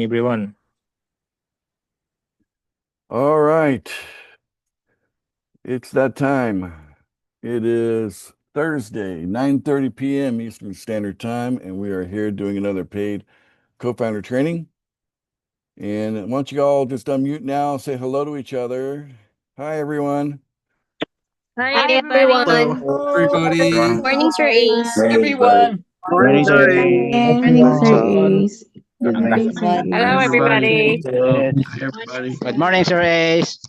morning, everyone. All right. It's that time. It is Thursday, 9:30 p.m. Eastern Standard Time, and we are here doing another paid co-founder training. And why don't you all just unmute now, say hello to each other. Hi, everyone. Hi, everyone. Hello, everybody. Morning, Sir Ace. Everyone. Morning, sir. Morning, Sir Ace. Good Morning, Sir Hello, Ace. everybody. Hi, everybody. Good morning, sir Ace.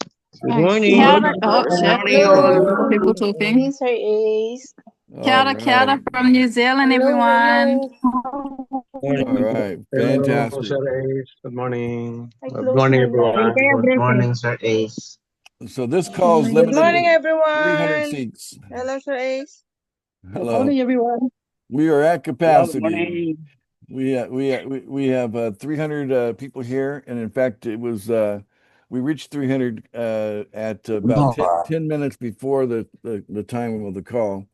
Good morning. Kiara. Oh, Good shit. morning, all. More people talking. Morning, Sir Ace. All Kiara right. from New Zealand, everyone. All right. Hello, Fantastic. Sir Ace. Good morning. Good close morning, my everyone. Good morning, sir Ace. So this call is Good limited morning, to 300 everyone. seats. Hello, Sir Ace. Hello. everyone. We are at Hello, good capacity. morning. We have 300 people here, and in fact, it was we reached 300 at about 10 minutes before the time of the call.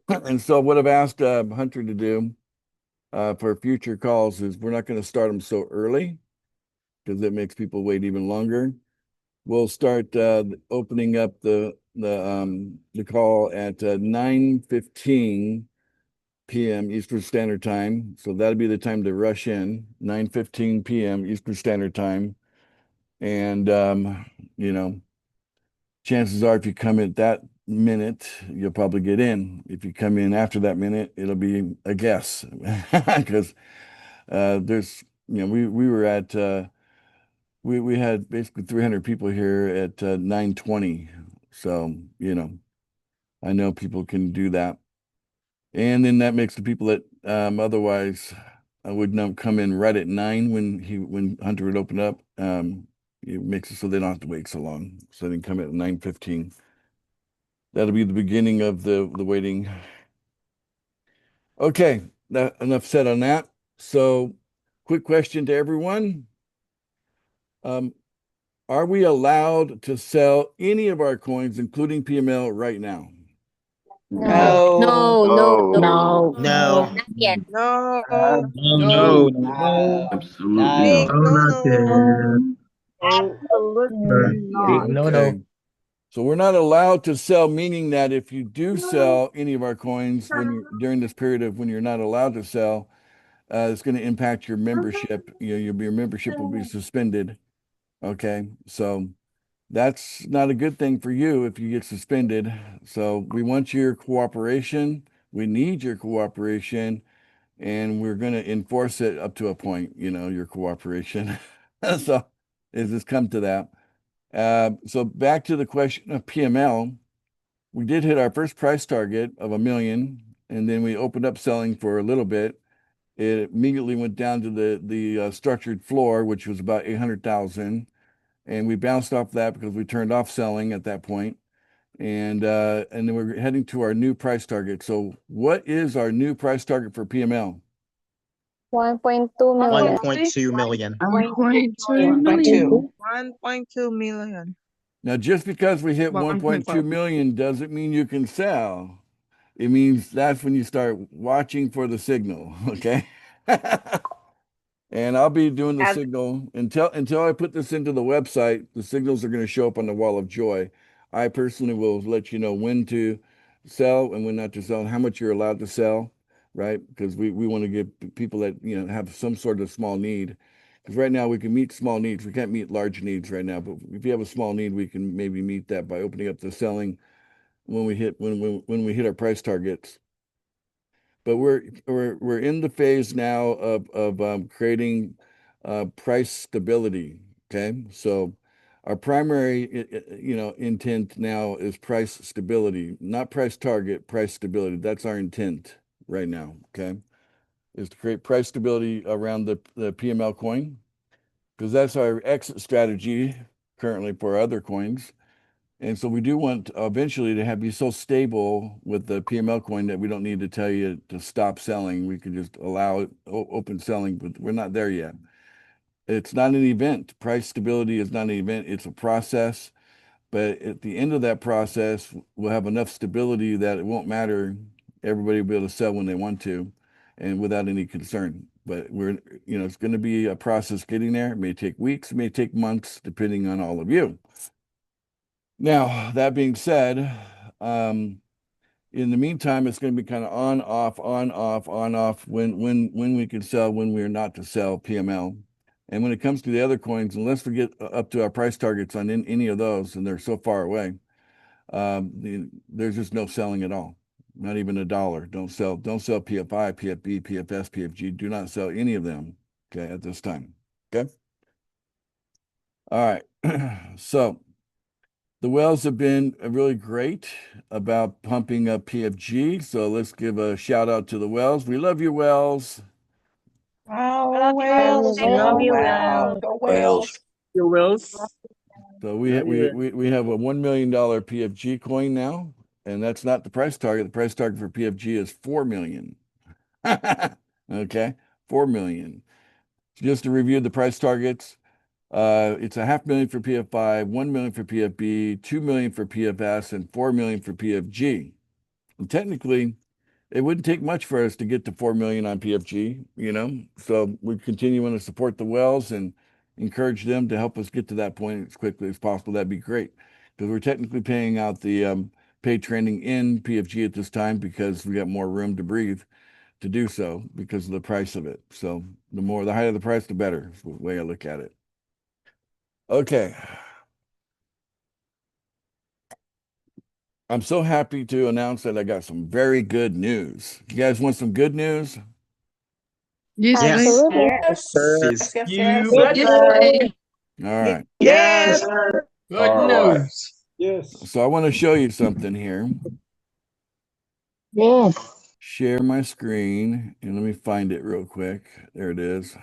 And so, what I've asked Hunter to do for future calls is we're not going to start them so early because it makes people wait even longer. We'll start opening up the call at 9:15 p.m. Eastern Standard Time. So that'll be the time to rush in, 9:15 p.m. Eastern Standard Time. And chances are if you come in at that minute, you'll probably get in. If you come in after that minute, it'll be a guess. Because there's we were at we had basically 300 people here at 9:20. So, I know people can do that. And then that makes the people that otherwise would not come in right at 9 when Hunter would open up. It makes it so they don't have to wait so long. So they can come at 9:15. That'll be the beginning of the waiting. Okay, enough said on that. So, quick question to everyone. Are we allowed to sell any of our coins, including PML, right now? No. No. No. Not yet. No. No. Absolutely Big not. no. Absolutely not. No, Okay. no. So we're not allowed to sell, meaning that if you do sell any of our coins during this period of when you're not allowed to sell, it's going to impact your membership. Your membership will be suspended. Okay, so that's not a good thing for you if you get suspended. So we want your cooperation. We need your cooperation, and we're going to enforce it up to a point. Your cooperation. So it's just come to that. So back to the question of PML, we did hit our first price target of 1 million, and then we opened up selling for a little bit. It immediately went down to the structured floor, which was about 800,000, and we bounced off that because we turned off selling at that point, and then we're heading to our new price target. So what is our new price target for PML? 1.2 million. 1.2 million. 1.2 million. 1.2 million. Now, just because we hit 1.2 million doesn't mean you can sell. It means that's when you start watching for the signal, okay? And I'll be doing the signal until I put this into the website. The signals are going to show up on the wall of joy. I personally will let you know when to sell and when not to sell and how much you're allowed to sell, right? Because we want to give people that have some sort of small need. Because right now we can meet small needs. We can't meet large needs right now, but if you have a small need, we can maybe meet that by opening up the selling when we hit our price targets. But we're in the phase now of creating price stability. Okay, so our primary intent now is price stability, not price target, price stability. That's our intent right now. Okay, is to create price stability around the PML coin because that's our exit strategy currently for other coins. And so we do want eventually to be so stable with the PML coin that we don't need to tell you to stop selling. We can just allow it open selling, but we're not there yet. It's not an event. Price stability is not an event. It's a process. But at the end of that process, we'll have enough stability that it won't matter. Everybody will be able to sell when they want to and without any concern. but it's going to be a process getting there. It may take weeks, it may take months, depending on all of you. Now, that being said, in the meantime, it's going to be kind of on, off, on, off, on, off when we can sell, when we're not to sell PML. And when it comes to the other coins, unless we get up to our price targets on any of those, and they're so far away, there's just no selling at all. Not even $1. Don't sell PFI, PFB, PFS, PFG. Do not sell any of them, okay, at this time. Okay. All right. So the whales have been really great about pumping up PFG. So let's give a shout out to the whales. We love you, whales. Oh, Wales. Love you, Wow. Go Wales. Your Wells. So we have a $1 million PFG coin now, and that's not the price target. The price target for PFG is 4 million. Okay, 4 million. Just to review the price targets, it's $500,000 for PF5, 1 million for PFB, 2 million for PFS, and 4 million for PFG. And technically, it wouldn't take much for us to get to 4 million on PFG, So we continue to support the whales and encourage them to help us get to that point as quickly as possible. That'd be great, because we're technically paying out the paid training in PFG at this time because we got more room to breathe to do so because of the price of it. So the higher the price, the better, is the way I look at it. Okay. I'm so happy to announce that I got some very good news. You guys want some good news? Yes, Yes. please. Yes. Yes, Yes, you yes. bet. Yes. All right. Yes. Good All right. news. Yes. So I want to show you something here. Yes. Share my screen and let me find it real quick. There it is.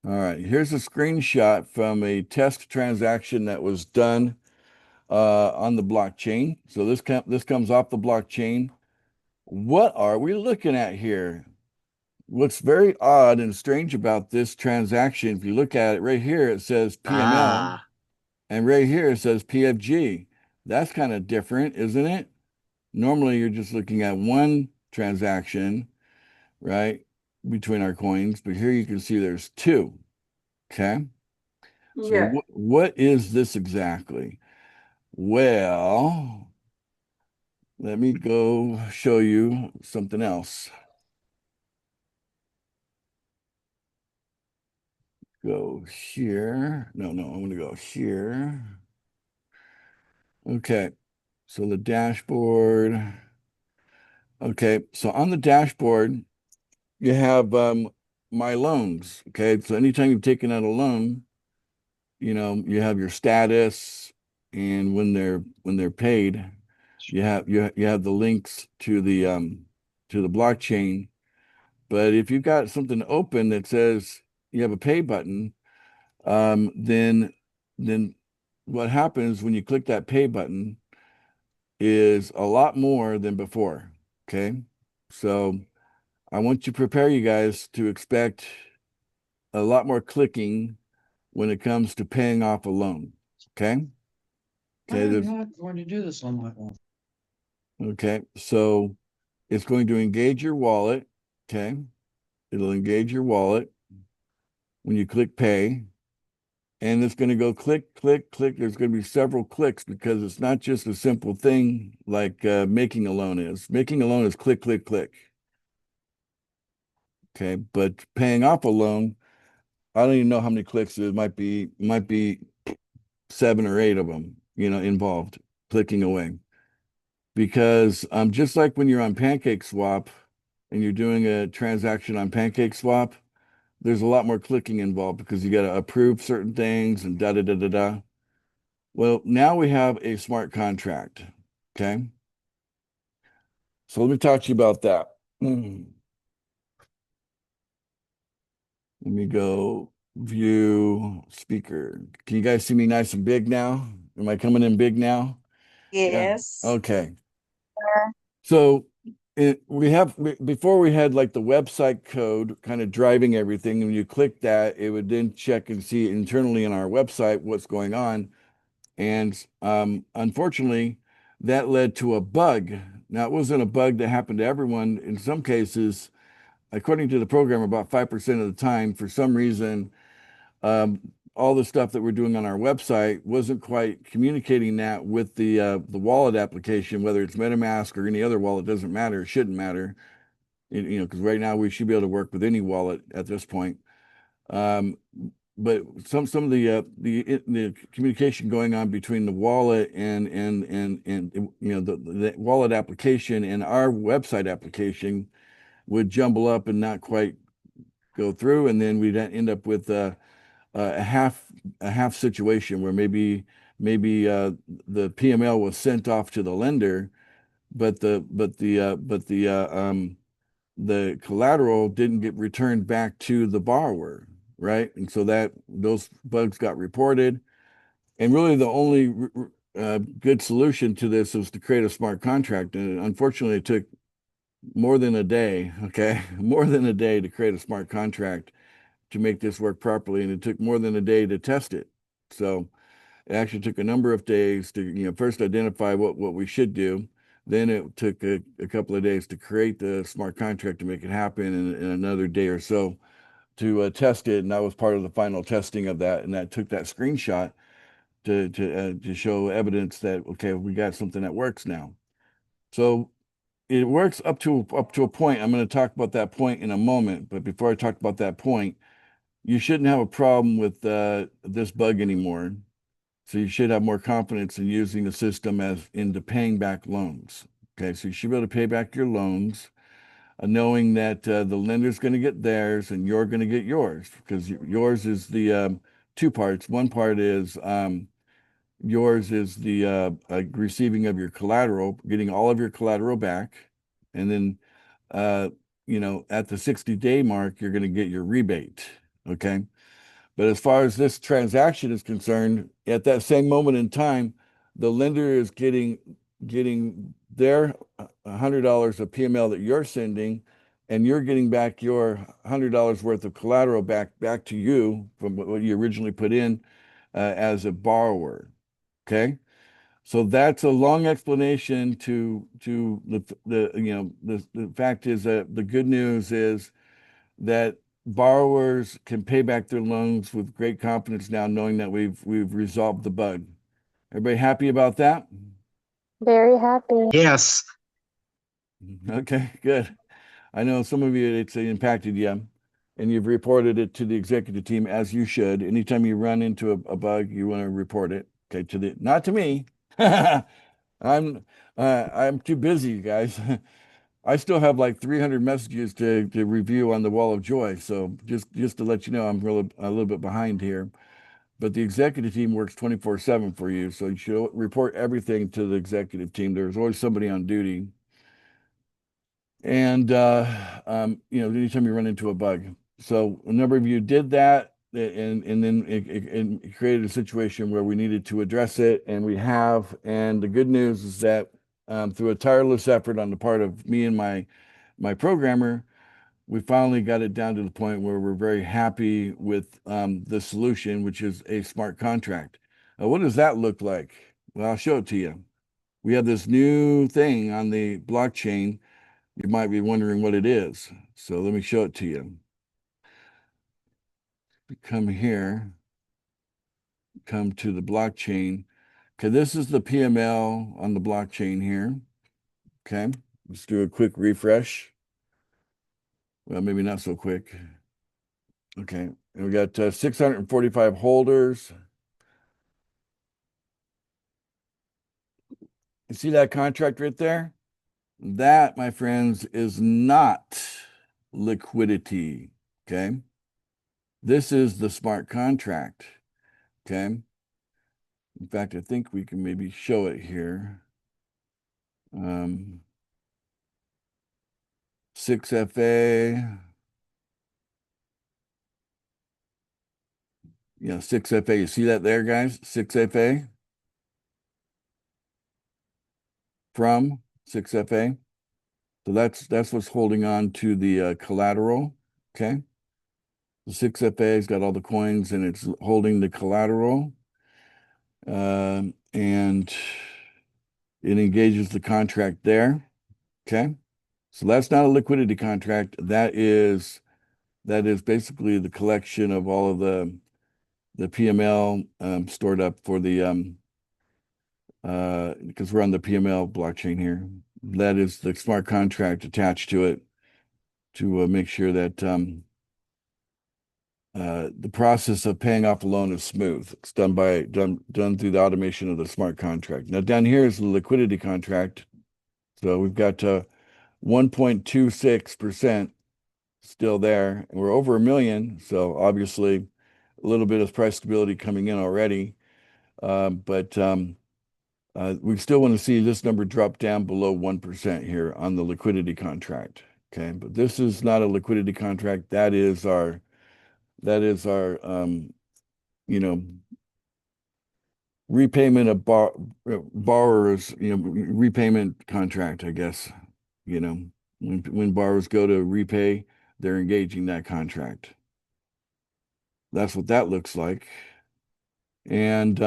All right. Here's a screenshot from a test transaction that was done on the blockchain. So this comes off the blockchain. What are we looking at here? What's very odd and strange about this transaction, if you look at it right here, it says PML, and right here it says PFG. That's kind of different, isn't it? Normally, you're just looking at one transaction, right, between our coins, but here you can see there's two. Okay. So what is this exactly? Well, let me go show you something else. Go here. No, I'm going to go here. Okay. So the dashboard. Okay. So on the dashboard, you have my loans. Okay. So anytime you've taken out a loan, you have your status, and when they're paid, you have the links to the blockchain. But if you've got something open that says you have a pay button, then what happens when you click that pay button is a lot more than before. Okay. So I want to prepare you guys to expect a lot more clicking when it comes to paying off a loan. Okay. Okay. I'm not going to do this on my own. Okay. So it's going to engage your wallet. Okay. It'll engage your wallet when you click pay. And it's going to go click, click, click. There's going to be several clicks because it's not just a simple thing like making a loan is. Making a loan is click, click, click. Okay. But paying off a loan, I don't even know how many clicks it might be 7 or 8 of them, involved clicking away. Because just like when you're on PancakeSwap and you're doing a transaction on PancakeSwap, there's a lot more clicking involved because you got to approve certain things and da da da da da. Well, now we have a smart contract. Okay. So let me talk to you about that. Let me go view speaker. Can you guys see me nice and big now? Am I coming in big now? Yes. Yeah. Okay. So before we had like the website code kind of driving everything, and when you click that, it would then check and see internally in our website what's going on. And unfortunately, that led to a bug. Now, it wasn't a bug that happened to everyone. In some cases, according to the program, about 5% of the time, for some reason, all the stuff that we're doing on our website wasn't quite communicating that with the wallet application, whether it's MetaMask or any other wallet, doesn't matter. It shouldn't matter, you know, because right now we should be able to work with any wallet at this point. But some of the communication going on between the wallet and you know the wallet application and our website application would jumble up and not quite go through, and then we'd end up with a half situation where maybe the PML was sent off to the lender, but the collateral didn't get returned back to the borrower, right? And so that those bugs got reported, and really the only good solution to this was to create a smart contract, and unfortunately it took more than a day, okay, more than a day to create a smart contract to make this work properly, and it took more than a day to test it. So it actually took a number of days to, you know, first identify what we should do. Then it took a couple of days to create the smart contract to make it happen, and another day or so to test it. And that was part of the final testing of that. And that took that screenshot to show evidence that, okay, we got something that works now. So it works up to a point. I'm going to talk about that point in a moment. But before I talk about that point, you shouldn't have a problem with this bug anymore. So you should have more confidence in using the system as into paying back loans. Okay, so you should be able to pay back your loans, knowing that the lender's going to get theirs and you're going to get yours, because yours is the two parts. One part is yours is the receiving of your collateral, getting all of your collateral back, and then you know, at the 60-day mark, you're going to get your rebate. Okay. But as far as this transaction is concerned, at that same moment in time, the lender is getting their $100 of PML that you're sending, and you're getting back your $100 worth of collateral back to you from what you originally put in as a borrower. Okay, so that's a long explanation to the you know the fact is that the good news is that borrowers can pay back their loans with great confidence now, knowing that we've resolved the bug. Everybody happy about that? Very happy. Yes. Okay, good. I know some of you it's impacted you, and you've reported it to the executive team, as you should. Anytime you run into a bug, you want to report it. Okay, to the not to me. I'm too busy, you guys. I still have like 300 messages to review on the Wall of Joy. So just to let you know, I'm really a little bit behind here. But the executive team works 24/7 for you. So you should report everything to the executive team. There's always somebody on duty. And you know, anytime you run into a bug. So a number of you did that, and then it created a situation where we needed to address it, and we have. And the good news is that through a tireless effort on the part of me and my programmer, we finally got it down to the point where we're very happy with the solution, which is a smart contract. What does that look like? Well, I'll show it to you. We have this new thing on the blockchain. You might be wondering what it is. So let me show it to you. Come here, come to the blockchain. Okay, this is the PML on the blockchain here. Okay, let's do a quick refresh. Well, maybe not so quick. Okay, and we got 645 holders. You see that contract right there? That, my friends, is not liquidity. Okay, this is the smart contract. Okay, in fact, I think we can maybe show it here. 6FA. Yeah, 6FA. You see that there, guys? 6FA. From 6FA. So that's what's holding on to the collateral. Okay. The 6FA has got all the coins and it's holding the collateral. And it engages the contract there. Okay. So that's not a liquidity contract. That is basically the collection of all of the PML stored up for the because we're on the PML blockchain here. That is the smart contract attached to it to make sure that the process of paying off a loan is smooth. It's done through the automation of the smart contract. Now down here is the liquidity contract. So we've got 1.26% still there, and we're over 1 million. So obviously a little bit of price stability coming in already. But we still want to see this number drop down below 1% here on the liquidity contract. Okay, but this is not a liquidity contract. That is our repayment of borrowers, repayment contract, I guess. When borrowers go to repay, they're engaging that contract. That's what that looks like. And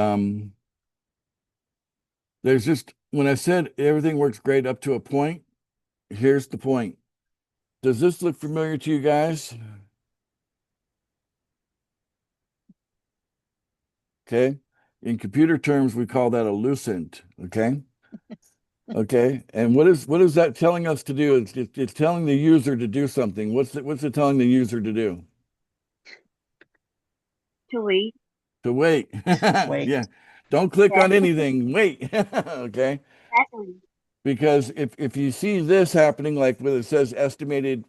there's just, when I said everything works great up to a point, here's the point. Does this look familiar to you guys? Okay. In computer terms, we call that a lucent. Okay. Okay. And what is that telling us to do? It's telling the user to do something. What's it telling the user to do? To wait. To wait. Wait. Yeah. Don't click on anything. Wait. Okay. Exactly. Because if you see this happening, like when it says estimated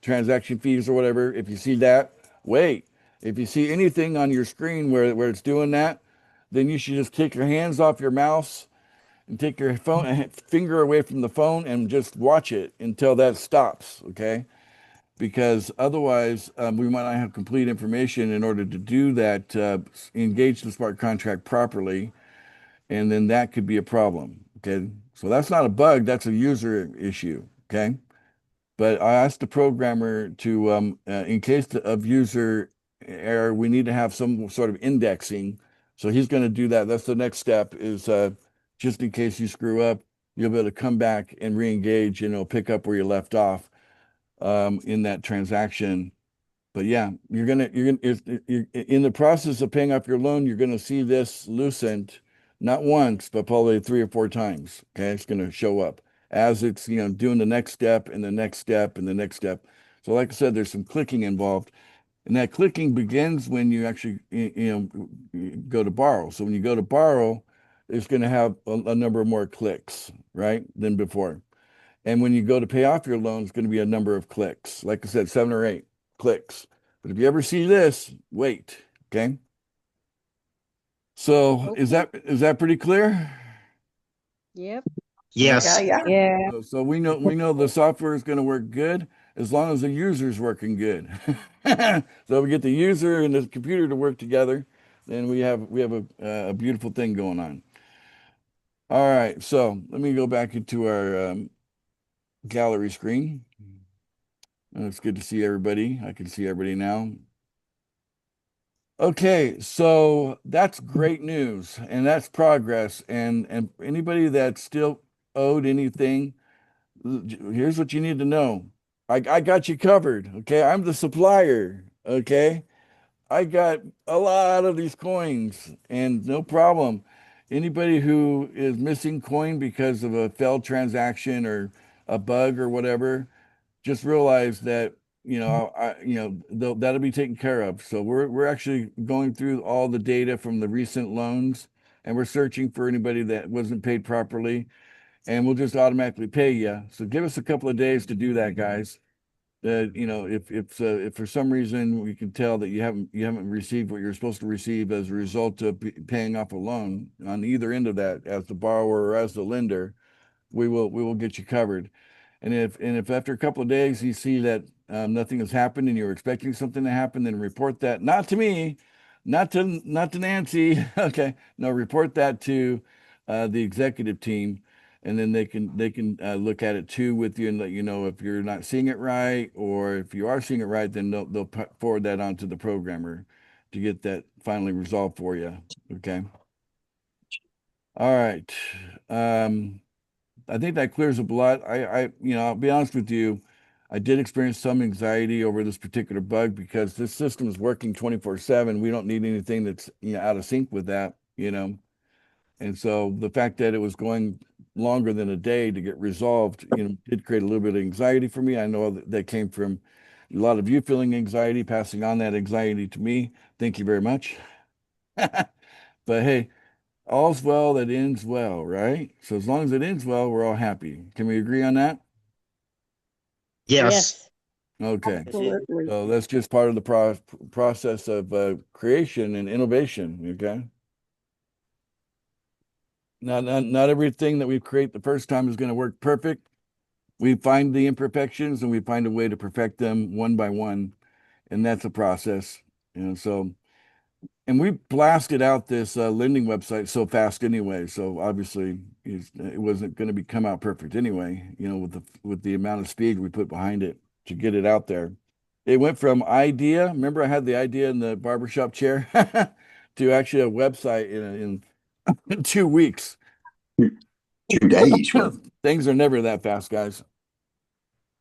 transaction fees or whatever, if you see that, wait. If you see anything on your screen where it's doing that, then you should just take your hands off your mouse and take your finger away from the phone and just watch it until that stops. Okay. Because otherwise, we might not have complete information in order to do that, engage the smart contract properly, and then that could be a problem. Okay, so that's not a bug; that's a user issue. Okay, but I asked the programmer to, in case of user error, we need to have some sort of indexing. So he's going to do that. That's the next step. Is just in case you screw up, you'll be able to come back and re-engage, and it'll pick up where you left off in that transaction. But yeah, you're in the process of paying off your loan, you're gonna see this lucent, not once, but probably 3 or 4 times. Okay, it's gonna show up as it's doing the next step and the next step and the next step. So like I said, there's some clicking involved, and that clicking begins when you actually go to borrow. So when you go to borrow, it's gonna have a number of more clicks, right, than before. And when you go to pay off your loan, it's going to be a number of clicks. Like I said, 7 or 8 clicks. But if you ever see this, wait. Okay. So is that pretty clear? Yep. Yes. Yeah. So we know the software is going to work good as long as the user's working good. So we get the user and the computer to work together, then we have a beautiful thing going on. All right. So let me go back into our gallery screen. It's good to see everybody. I can see everybody now. Okay, so that's great news, and that's progress. And anybody that's still owed anything, here's what you need to know. I got you covered. Okay, I'm the supplier. Okay, I got a lot of these coins, and no problem. Anybody who is missing coin because of a failed transaction or a bug or whatever, just realize that that'll be taken care of. So we're actually going through all the data from the recent loans, and we're searching for anybody that wasn't paid properly, and we'll just automatically pay you. So give us a couple of days to do that, guys. If for some reason we can tell that you haven't received what you're supposed to receive as a result of paying off a loan on either end of that, as the borrower or as the lender, we will get you covered. And if after a couple of days you see that nothing has happened and you're expecting something to happen, then report that not to me, not to Nancy. Okay, no, report that to the executive team, and then they can look at it too with you and let you know if you're not seeing it right, or if you are seeing it right, then they'll forward that on to the programmer to get that finally resolved for you. Okay. All right. I think that clears up a lot. I'll be honest with you. I did experience some anxiety over this particular bug because this system is working 24/7. We don't need anything that's, out of sync with that, And so the fact that it was going longer than a day to get resolved, did create a little bit of anxiety for me. I know that came from a lot of you feeling anxiety, passing on that anxiety to me. Thank you very much. But hey, all's well that ends well, right? So as long as it ends well, we're all happy. Can we agree on that? Yes. Okay. Absolutely. So that's just part of the process of creation and innovation. Okay. Not everything that we create the first time is going to work perfect. We find the imperfections and we find a way to perfect them one by one, and that's a process. So, and we blasted out this lending website so fast anyway. So obviously, it wasn't going to come out perfect anyway. With the amount of speed we put behind it to get it out there. It went from idea. Remember, I had the idea in the barbershop chair to actually a website in 2 weeks. 2 days. Things are never that fast, guys.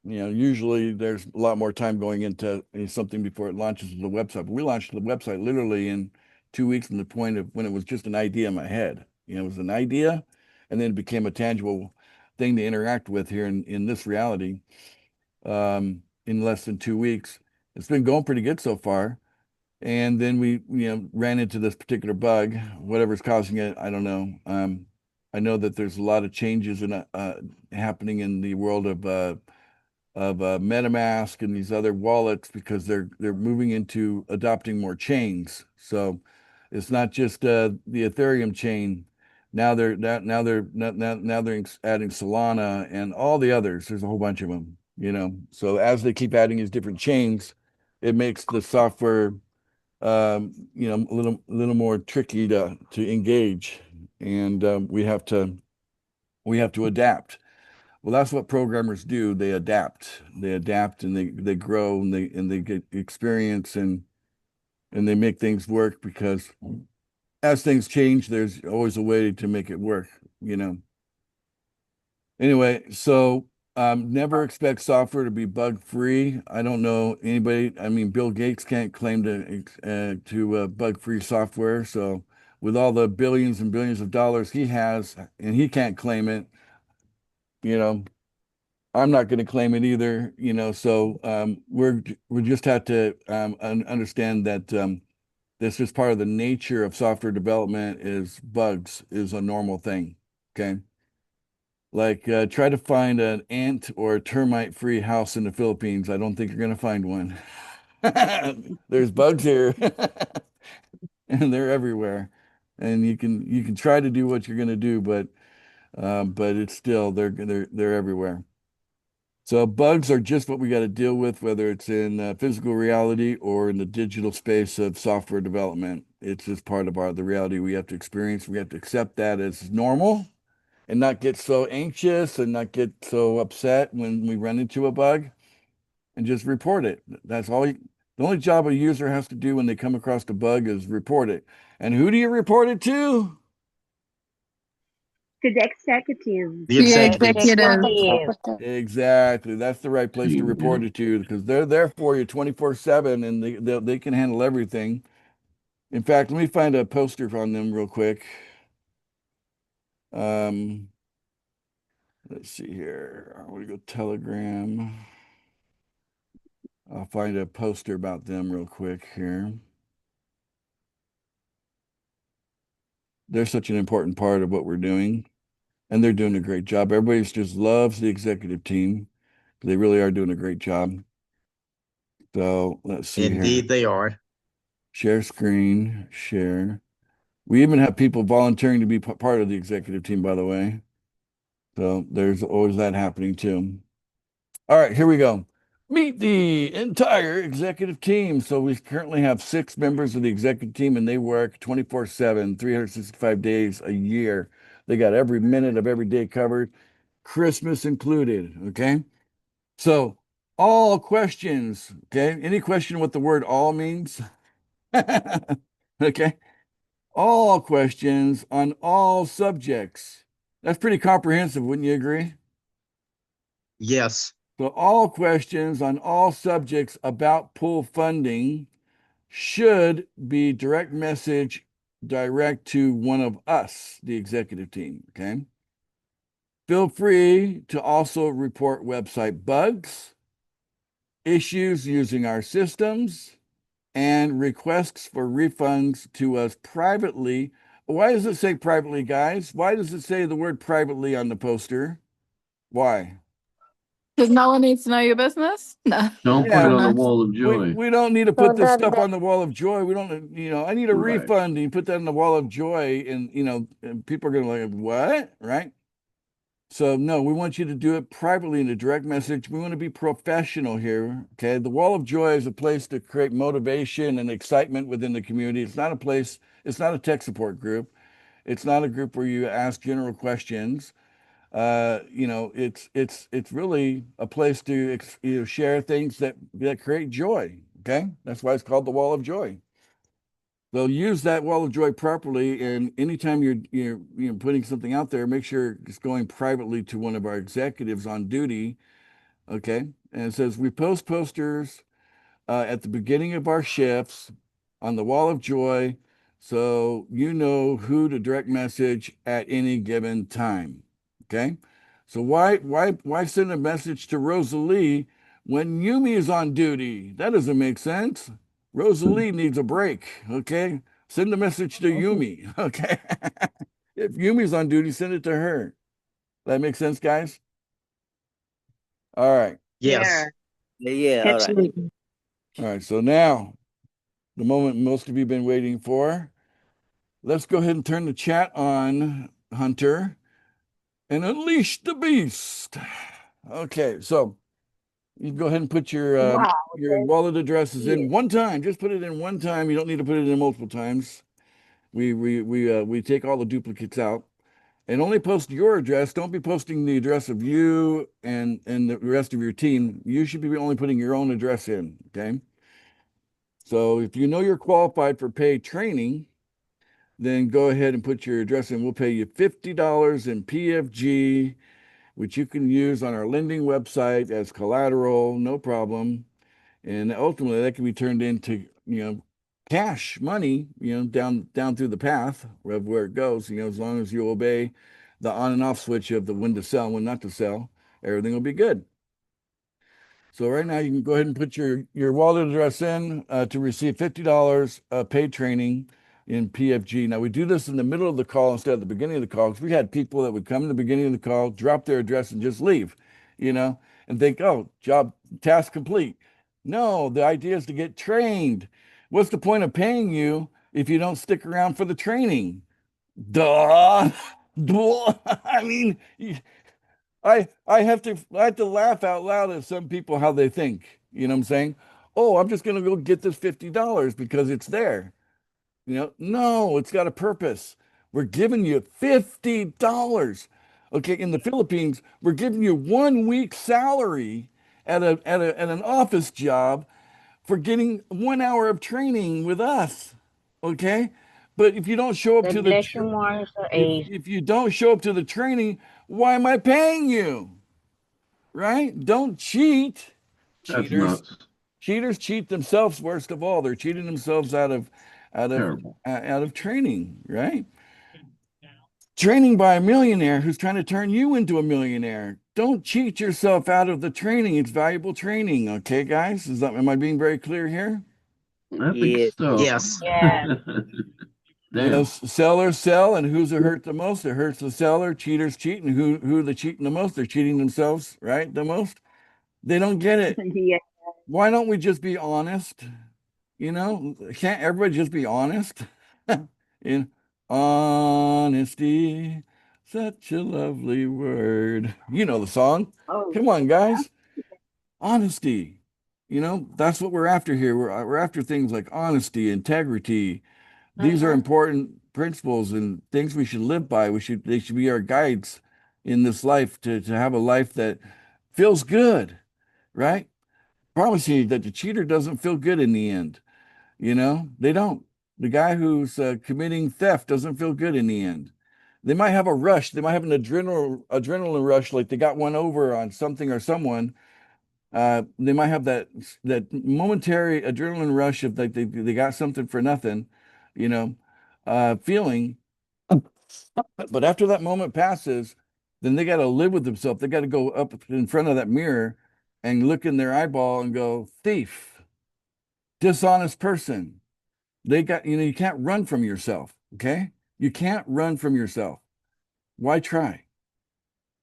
Usually there's a lot more time going into something before it launches the website. But we launched the website literally in 2 weeks from the point of when it was just an idea in my head. It was an idea, and then it became a tangible thing to interact with here in this reality in less than 2 weeks. It's been going pretty good so far. And then we, ran into this particular bug, whatever's causing it, I don't know. I know that there's a lot of changes happening in the world of MetaMask and these other wallets because they're moving into adopting more chains. So it's not just the Ethereum chain. Now they're adding Solana and all the others. There's a whole bunch of them. So as they keep adding these different chains, it makes the software a little more tricky to engage, and we have to adapt. Well, that's what programmers do. They adapt and they grow and they get experience and they make things work because as things change, there's always a way to make it work, Anyway, so never expect software to be bug free. I don't know anybody. I mean, Bill Gates can't claim to bug free software. So with all the billions and billions of dollars he has, and he can't claim it, I'm not going to claim it either. So we just have to understand that this is part of the nature of software development. Is bugs is a normal thing. Okay. Like try to find an ant or a termite-free house in the Philippines. I don't think you're going to find one. There's bugs here, and they're everywhere. And you can try to do what you're going to do, but it's still they're everywhere. So bugs are just what we got to deal with, whether it's in physical reality or in the digital space of software development. It's just part of the reality we have to experience. We have to accept that as normal and not get so anxious and not get so upset when we run into a bug and just report it. That's all. The only job a user has to do when they come across a bug is report it. And who do you report it to? To the executive. The executive. Executive. Exactly. That's the right place to report it to because they're there for you 24/7 and they can handle everything. In fact, let me find a poster on them real quick. Let's see here. I'm going to go Telegram. I'll find a poster about them real quick here. They're such an important part of what we're doing, and they're doing a great job. Everybody just loves the executive team. They really are doing a great job. So let's see Indeed, here. they are. Share screen, share. We even have people volunteering to be part of the executive team, by the way. So there's always that happening too. All right, here we go. Meet the entire executive team. So we currently have 6 members of the executive team, and they work 24/7, 365 days a year. They got every minute of every day covered, Christmas included. Okay. So all questions. Okay. Any question what the word all means? Okay. All questions on all subjects That's pretty comprehensive, wouldn't you agree? Yes. So all questions on all subjects about pool funding should be direct message direct to one of us, the executive team, okay? Feel free to also report website bugs, issues using our systems, and requests for refunds to us privately. Why does it say privately, guys? Why does it say the word privately on the poster? Why? Because no one needs to know your business? No. Don't Yeah. put it on the wall of joy. We don't need to put So this that- stuff that- on the wall of joy. We don't, I need a Right. refund. And you put that on the wall of joy, and and people are gonna like, what? Right? So no, we want you to do it privately in a direct message. We want to be professional here. Okay. The wall of joy is a place to create motivation and excitement within the community. It's not a place, it's not a tech support group. It's not a group where you ask general questions. It's really a place to share things that create joy. Okay, that's why it's called the Wall of Joy. So use that Wall of Joy properly, and anytime you're putting something out there, make sure it's going privately to one of our executives on duty. Okay, and it says we post posters at the beginning of our shifts on the Wall of Joy, so you know who to direct message at any given time. Okay, so why send a message to Rosalie when Yumi is on duty? That doesn't make sense. Rosalie needs a break. Okay, send a message to Yumi. Okay, if Yumi's on duty, send it to her. That makes sense, guys. All right. Yes. Yeah, all right. Absolutely. All right, so now the moment most of you have been waiting for. Let's go ahead and turn the chat on, Hunter, and unleash the beast. Okay, so you can go ahead and put your Wow, your wallet addresses in one time. Just put it in one time. You don't need to put it in multiple times. We take all the duplicates out and only post your address. Don't be posting the address of you and the rest of your team. You should be only putting your own address in, okay? So if you know you're qualified for paid training, then go ahead and put your address in. We'll pay you $50 in PFG, which you can use on our lending website as collateral, no problem. And ultimately that can be turned into, cash money, down through the path of where it goes, as long as you obey the on and off switch of the when to sell and when not to sell, everything will be good. So right now you can go ahead and put your wallet address in to receive $50 paid training in PFG. Now we do this in the middle of the call instead of the beginning of the call, because we had people that would come in the beginning of the call, drop their address and just leave, and think, oh, task complete. No, the idea is to get trained. What's the point of paying you if you don't stick around for the training? Duh. Duh. I mean, I have to laugh out loud at some people how they think. You know what I'm saying? Oh, I'm just gonna go get this $50 because it's there. No, it's got a purpose. We're giving you $50. Okay, in the Philippines, we're giving you 1 week salary at an office job for getting 1 hour of training with us. Okay? But if you don't show up to the if you don't show up to the training, why am I paying you? Right? Don't cheat. That's Cheaters. nuts. Cheaters cheat themselves. Worst of all, they're cheating themselves out of training, right? Training by a millionaire who's trying to turn you into a millionaire. Don't cheat yourself out of the training. It's valuable training. Okay, guys? Am I being very clear here? Epic stuff. Yes. Yeah. Damn. Sellers sell, and who's it hurt the most? It hurts the seller. Cheaters cheat, and who are they cheating the most? They're cheating themselves, right? The most. They don't get it. Yeah. Why don't we just be honest? Can't everybody just be honest? In honesty, such a lovely word. You know the song. Oh, Come on, guys. Honesty. That's what we're after here. We're after things like honesty, integrity. These are important principles and things we should live by. They should be our guides in this life to have a life that feels good, right? Promise you that the cheater doesn't feel good in the end. They don't. The guy who's committing theft doesn't feel good in the end. They might have a rush. They might have an adrenaline rush, like they got one over on something or someone. They might have that momentary adrenaline rush of like they got something for nothing, you know, feeling. But after that moment passes, then they got to live with themselves. They got to go up in front of that mirror and look in their eyeball and go, thief, dishonest person. They got, you can't run from yourself. Okay. You can't run from yourself. Why try?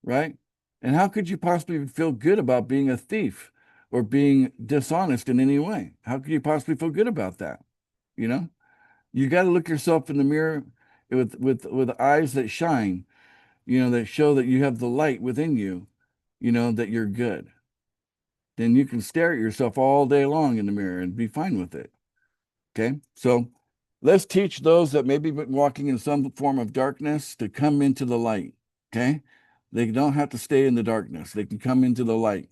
Right? And how could you possibly feel good about being a thief or being dishonest in any way? How could you possibly feel good about that? You got to look yourself in the mirror with eyes that shine, that show that you have the light within you, that you're good. Then you can stare at yourself all day long in the mirror and be fine with it. Okay. So let's teach those that may be walking in some form of darkness to come into the light. Okay. They don't have to stay in the darkness. They can come into the light.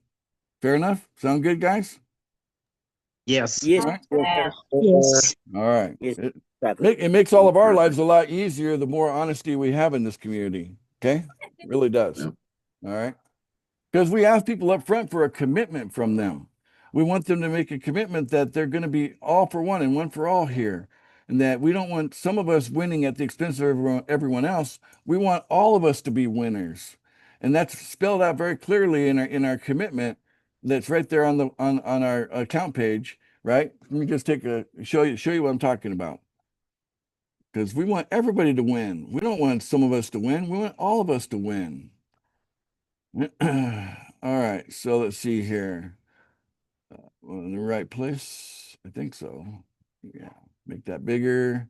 Fair enough? Sound good, guys? Yes. All right. Yes. All right. Yes. It makes all of our lives a lot easier the more honesty we have in this community. Okay? It really does. Yep. All right. Because we ask people up front for a commitment from them. We want them to make a commitment that they're going to be all for one and one for all here. And that we don't want some of us winning at the expense of everyone else. We want all of us to be winners. And that's spelled out very clearly in our commitment that's right there on our account page, right? Let me just show you what I'm talking about. Because we want everybody to win. We don't want some of us to win. We want all of us to win. All right, so let's see here. We're in the right place. I think so. Yeah, make that bigger.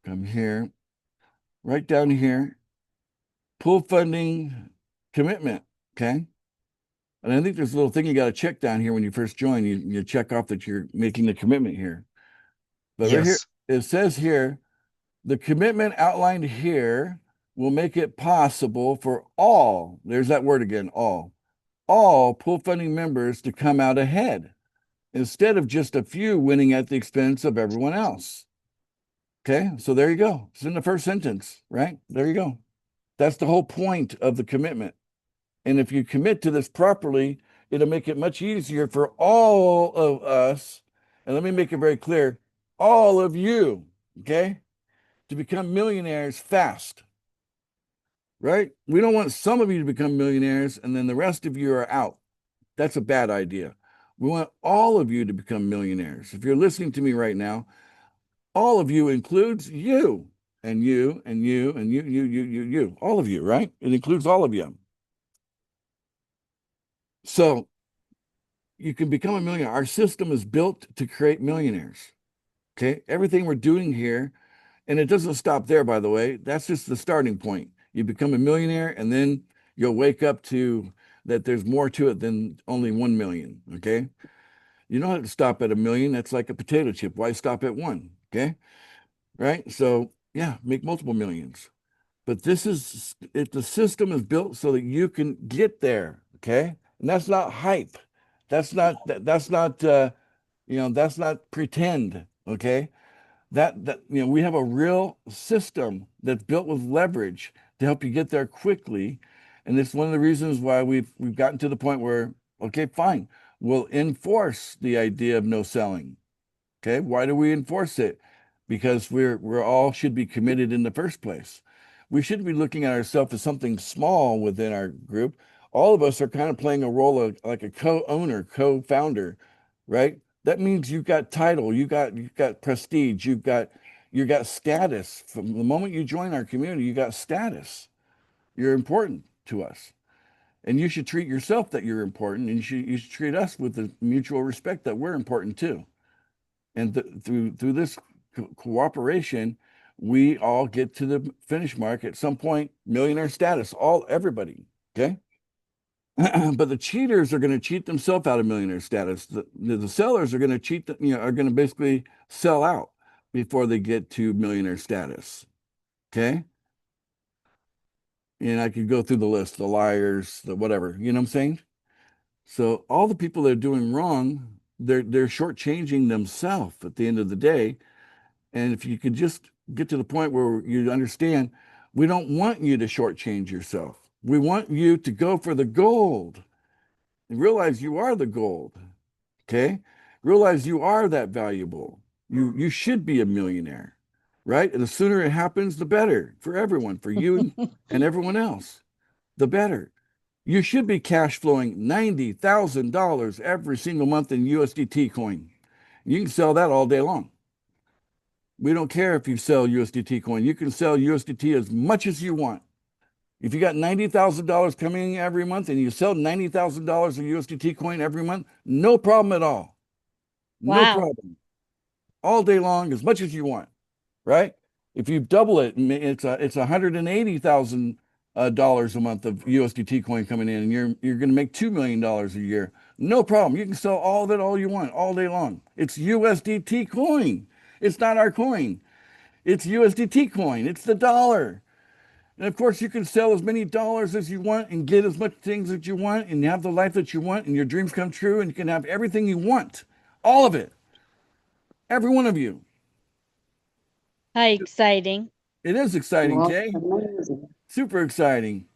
Come here. Right down here. Pool funding commitment, okay? And I think there's a little thing you got to check down here when you first join. You check off that you're making the commitment here. But right here, Yes. it says here, the commitment outlined here will make it possible for all, there's that word again, all pool funding members to come out ahead instead of just a few winning at the expense of everyone else. Okay, so there you go. It's in the first sentence, right? There you go. That's the whole point of the commitment. And if you commit to this properly, it'll make it much easier for all of us. And let me make it very clear, all of you, okay, to become millionaires fast, right? We don't want some of you to become millionaires and then the rest of you are out. That's a bad idea. We want all of you to become millionaires. If you're listening to me right now, all of you includes you and you and you and you, all of you, right? It includes all of you. So you can become a millionaire. Our system is built to create millionaires. Okay. Everything we're doing here, and it doesn't stop there, by the way. That's just the starting point. You become a millionaire, and then you'll wake up to that there's more to it than only 1 million. Okay. You don't have to stop at 1 million. That's like a potato chip. Why stop at 1? Okay. Right. So, yeah, make multiple millions. But the system is built so that you can get there. Okay. And that's not hype. That's not pretend. Okay. We have a real system that's built with leverage to help you get there quickly. And it's one of the reasons why we've gotten to the point where, okay, fine, we'll enforce the idea of no selling. Okay. Why do we enforce it? Because we're all should be committed in the first place. We shouldn't be looking at ourselves as something small within our group. All of us are kind of playing a role of like a co-owner, co-founder, right? That means you've got title, you've got prestige, you got status. From the moment you join our community, you got status. You're important to us. And you should treat yourself that you're important, and you should treat us with the mutual respect that we're important too. And through this cooperation, we all get to the finish mark at some point, millionaire status, everybody, okay? But the cheaters are going to cheat themselves out of millionaire status. The sellers are going to cheat, are going to basically sell out before they get to millionaire status, okay? And I could go through the list, the liars, the whatever, you know what I'm saying? So all the people that are doing wrong, they're shortchanging themselves at the end of the day. And if you could just get to the point where you understand We don't want you to shortchange yourself. We want you to go for the gold and realize you are the gold. Okay? Realize you are that valuable. You should be a millionaire, right? And the sooner it happens, the better for everyone, for you and everyone else, the better. You should be cash flowing $90,000 every single month in USDT coin. You can sell that all day long. We don't care if you sell USDT coin. You can sell USDT as much as you want. If you got $90,000 coming in every month and you sell $90,000 of USDT coin every month, no problem at all. No Wow. problem. All day long, as much as you want, right? If you double it, it's $180,000 a month of USDT coin coming in, and you're going to make $2 million a year. No problem. You can sell all of it all you want all day long. It's USDT coin. It's not our coin. It's USDT coin. It's the dollar. And of course, you can sell as many dollars as you want and get as much things that you want and have the life that you want and your dreams come true and you can have everything you want. All of it. Every one of you. How exciting. It is exciting, Kay. Super exciting.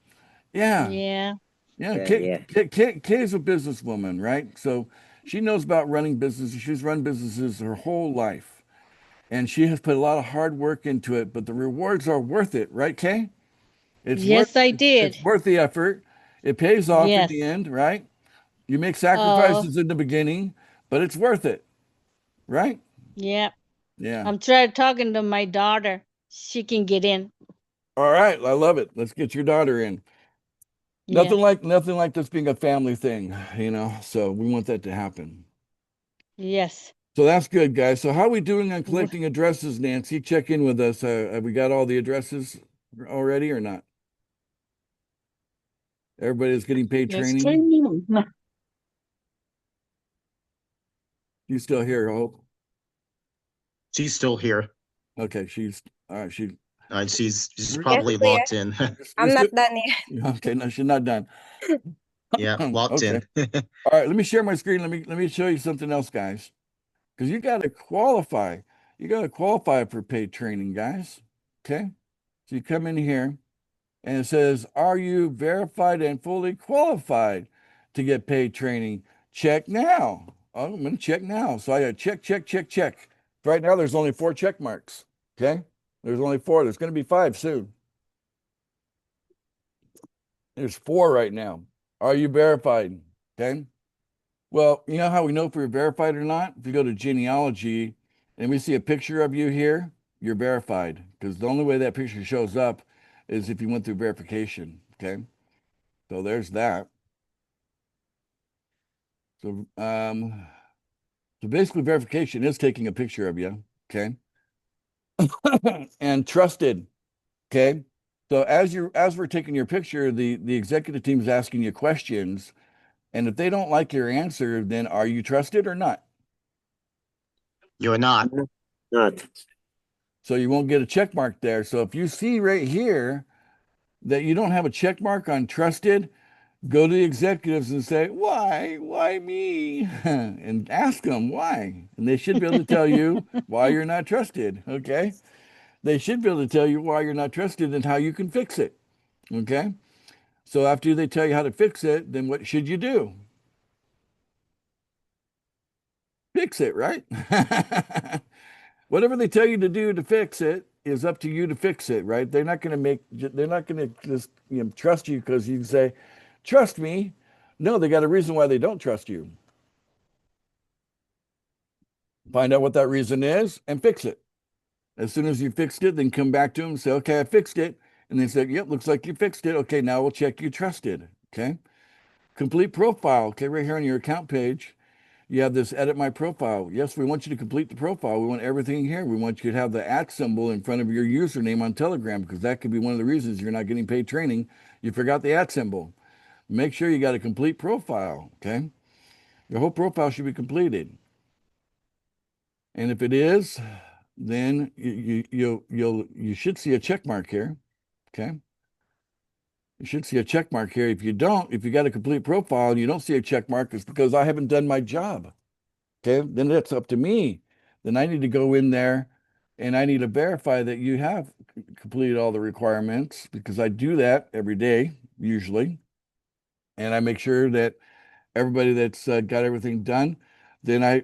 Yeah. Yeah. Yeah. Kay's a businesswoman, right? So she knows about running businesses. She's run businesses her whole life. And she has put a lot of hard work into it, but the rewards are worth it, right, Kay? Yes, I did. It's worth the effort. It pays off Yes. at the end, right? You make sacrifices in the beginning, but it's worth it, right? Yeah. Yeah. I'm talking to my daughter. She can get in. All right, I love it. Let's get your daughter in. Yeah. Nothing like this being a family thing, you know. So we want that to happen. Yes. So that's good, guys. So how are we doing on collecting addresses, Nancy? Check in with us. Have we got all the addresses already or not? Everybody's getting paid training. You still here, Hope? She's still here. Okay, she's all right. She's probably Yes, locked in. I'm not done yet. Okay, no, she's not done. Yeah, locked in. All right, let me share my screen. Let me show you something else, guys. Because you got to qualify. You got to qualify for paid training, guys. Okay, so you come in here, and it says, "Are you verified and fully qualified to get paid training?" Check now. Oh, I'm gonna check now. So I got check. Right now, there's only 4 check marks. Okay, there's only 4. There's going to be 5 soon. There's 4 right now. Are you verified? Okay. Well, you know how we know if we're verified or not? If you go to genealogy and we see a picture of you here, you're verified. Because the only way that picture shows up is if you went through verification. Okay. So there's that. So, so basically verification is taking a picture of you. Okay. And trusted. Okay. So as we're taking your picture, the executive team is asking you questions. And if they don't like your answer, then are you trusted or not? You're not. Not. So you won't get a check mark there. So if you see right here that you don't have a check mark on trusted, go to the executives and say, why me? And ask them why. And they should be able to tell you why you're not trusted. Okay. They should be able to tell you why you're not trusted and how you can fix it. Okay. So after they tell you how to fix it, then what should you do? Fix it, right? Whatever they tell you to do to fix it is up to you to fix it, right? They're not going to just trust you because you say, trust me. No, they got a reason why they don't trust you. Find out what that reason is and fix it. As soon as you fixed it, then come back to them and say, okay, I fixed it. And they say, yep, looks like you fixed it. Okay, now we'll check you trusted. Okay. Complete profile. Okay, right here on your account page, you have this edit my profile. Yes, we want you to complete the profile. We want everything here. We want you to have the @ symbol in front of your username on Telegram because that could be one of the reasons you're not getting paid training. You forgot the @ symbol. Make sure you got a complete profile. Okay. Your whole profile should be completed. And if it is, then you should see a check mark here. Okay. You should see a check mark here. If you got a complete profile and you don't see a check mark, it's because I haven't done my job. Okay. Then that's up to me. Then I need to go in there and I need to verify that you have completed all the requirements, because I do that every day usually, and I make sure that everybody that's got everything done. Then I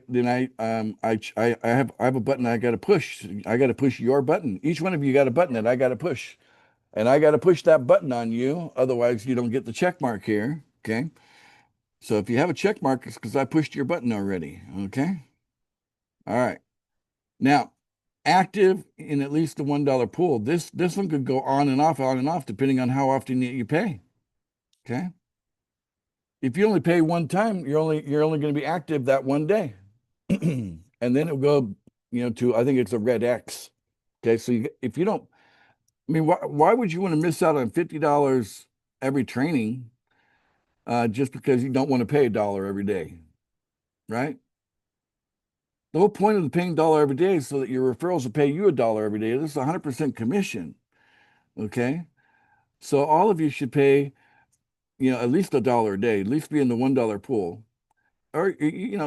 have a button I got to push. I got to push your button. Each one of you got a button that I got to push, and I got to push that button on you. Otherwise, you don't get the check mark here. Okay. So if you have a check mark, it's because I pushed your button already. Okay. All right. Now, active in at least the $1 pool. This one could go on and off, depending on how often you pay. Okay. If you only pay one time, you're only going to be active that one day. And then it'll go, to, I think it's a red X. Okay. So if you don't, I mean, why would you want to miss out on $50 every training just because you don't want to pay $1 every day? Right? The whole point of the paying $1 every day is so that your referrals will pay you $1 every day. This is 100% commission. Okay. So all of you should pay, at least $1 a day, at least be in the $1 pool. Or, you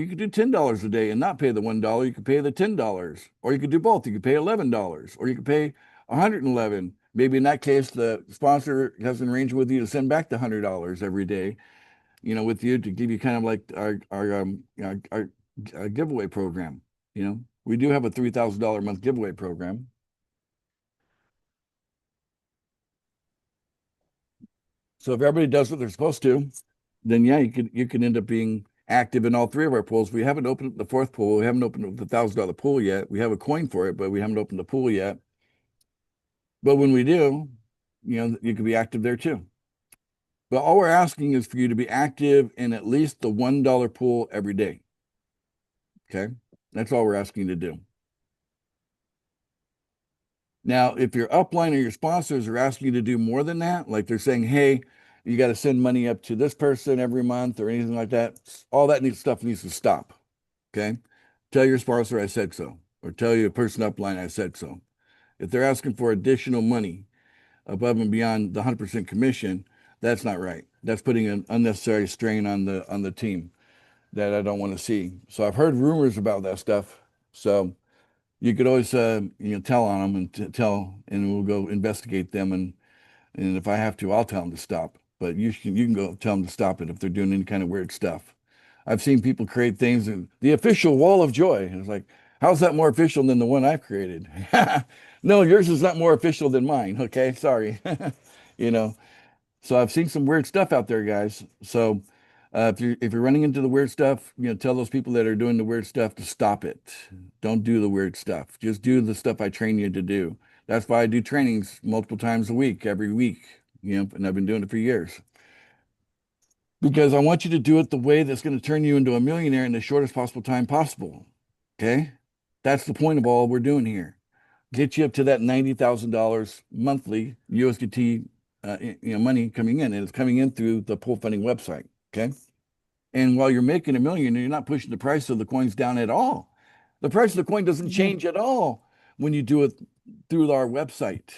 could do $10 a day and not pay the $1. You could pay the $10, or you could do both. You could pay $11, or you could pay $111. Maybe in that case, the sponsor has an arrangement with you to send back the $100 every day, with you to give you kind of like our giveaway program. We do have a $3,000 a month giveaway program. So if everybody does what they're supposed to, then yeah, you can end up being active in all three of our pools. We haven't opened up the fourth pool. We haven't opened up the $1,000 pool yet. We have a coin for it, but we haven't opened the pool yet. But when we do, you can be active there too. But all we're asking is for you to be active in at least the $1 pool every day. Okay. That's all we're asking you to do. Now, if your upline or your sponsors are asking you to do more than that, like they're saying, hey, you got to send money up to this person every month or anything like that, all that stuff needs to stop. Okay. Tell your sponsor I said so, or tell your person upline I said so. If they're asking for additional money above and beyond the 100% commission, that's not right. That's putting an unnecessary strain on the team that I don't want to see. So I've heard rumors about that stuff. So you could always tell on them and we'll go investigate them, and if I have to, I'll tell them to stop. But you can go tell them to stop it if they're doing any kind of weird stuff. I've seen people create things and the official wall of joy. And it's like, how's that more official than the one I've created? No, yours is not more official than mine. Okay, sorry. So I've seen some weird stuff out there, guys. So if you're running into the weird stuff, tell those people that are doing the weird stuff to stop it. Don't do the weird stuff. Just do the stuff I train you to do. That's why I do trainings multiple times a week, every week. And I've been doing it for years. Because I want you to do it the way that's going to turn you into a millionaire in the shortest possible time possible. Okay? That's the point of all we're doing here. Get you up to that $90,000 monthly USDT money coming in, and it's coming in through the pool funding website. Okay. And while you're making $1 million, you're not pushing the price of the coins down at all. The price of the coin doesn't change at all when you do it through our website,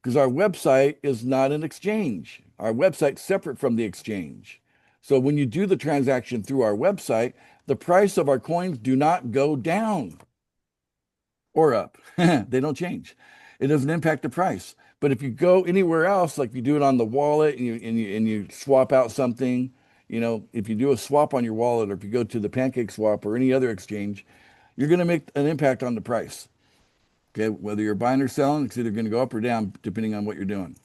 because our website is not an exchange. Our website's separate from the exchange. So when you do the transaction through our website, the price of our coins do not go down or up. They don't change. It doesn't impact the price. But if you go anywhere else, like you do it on the wallet and you swap out something, if you do a swap on your wallet, or if you go to the Pancake Swap or any other exchange, you're going to make an impact on the price. Okay, whether you're buying or selling, it's either going to go up or down depending on what you're doing.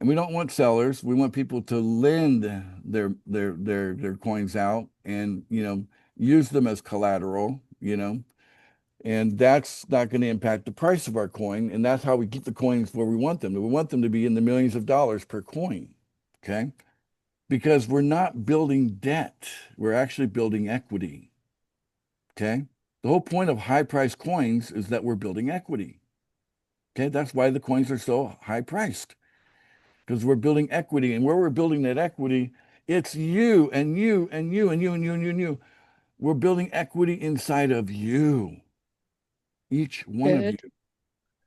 And we don't want sellers. We want people to lend their coins out and use them as collateral. And that's not going to impact the price of our coin. And that's how we keep the coins where we want them. We want them to be in the millions of dollars per coin. Okay. Because we're not building debt. We're actually building equity. Okay. The whole point of high priced coins is that we're building equity. Okay. That's why the coins are so high priced, because we're building equity. And where we're building that equity, it's you and you and you and you and you and you and you. We're building equity inside of you. Each one of you.